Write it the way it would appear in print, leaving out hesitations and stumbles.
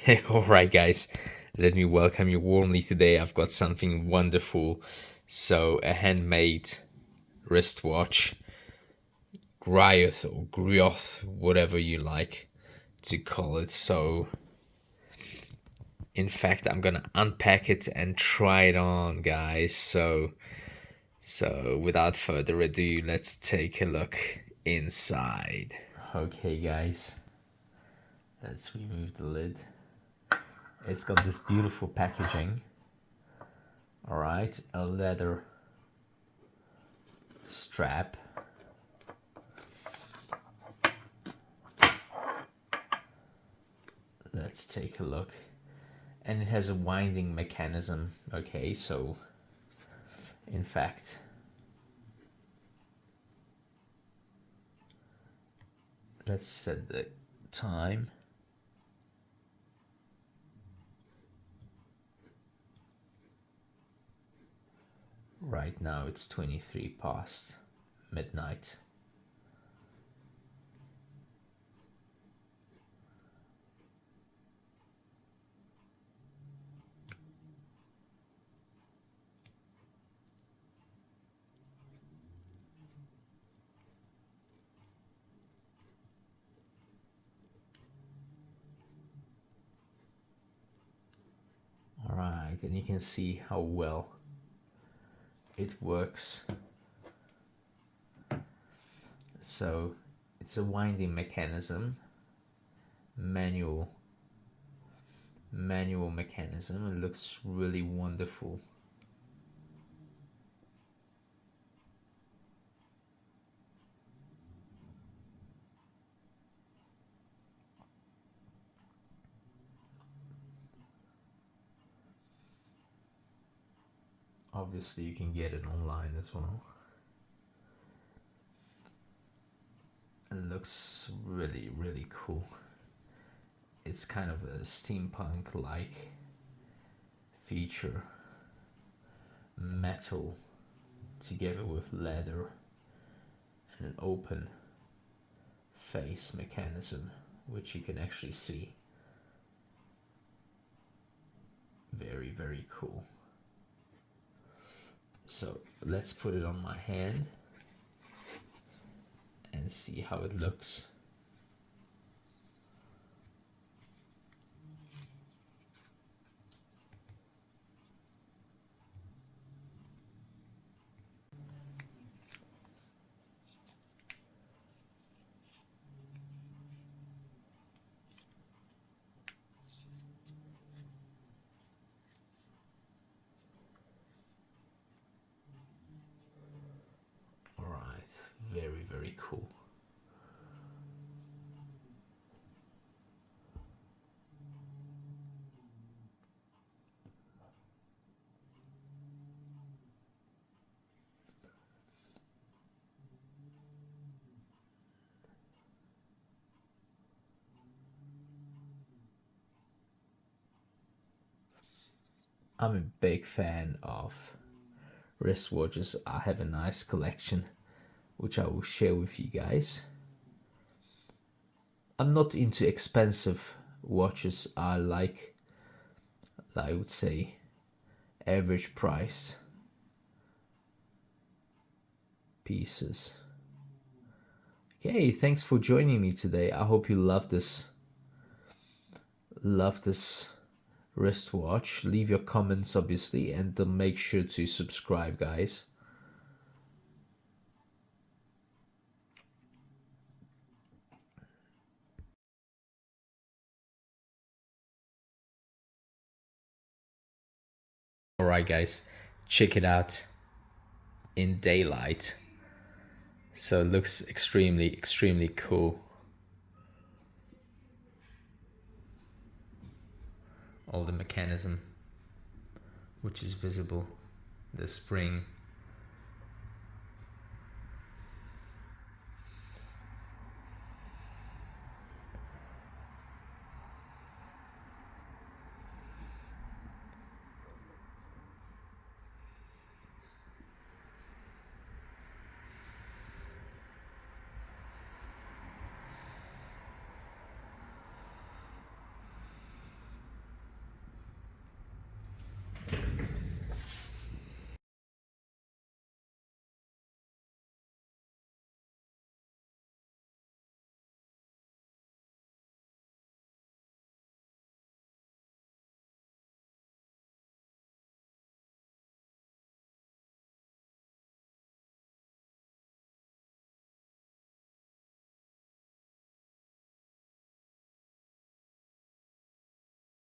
Alright, guys, let me welcome you warmly today. I've got something wonderful. So, a handmade wristwatch, GRIOTH or GRIOTH, whatever you like to call it. So, in fact, I'm gonna unpack it and try it on, guys. So without further ado, let's take a look inside. Okay, guys, let's remove the lid. It's got this beautiful packaging. All right, a leather strap. Let's take a look. And it has a winding mechanism. Okay, so in fact, let's set the time. Right now it's 23 past midnight. All right, and you can see how well it works. So it's a winding mechanism, manual mechanism. It looks really wonderful. Obviously you can get it online as well. It looks really cool. It's kind of a steampunk like feature. Metal together with leather and an open face mechanism, which you can actually see. Very cool. So let's put it on my hand and see how it looks. Alright, very cool. I'm a big fan of wristwatches. I have a nice collection which I will share with you guys. I'm not into expensive watches. I like, I would say, average price pieces. Okay, thanks for joining me today. I hope you love this wristwatch. Leave your comments obviously, and make sure to subscribe, guys. Alright, guys, check it out in daylight. So it looks extremely cool. All the mechanism which is visible, the spring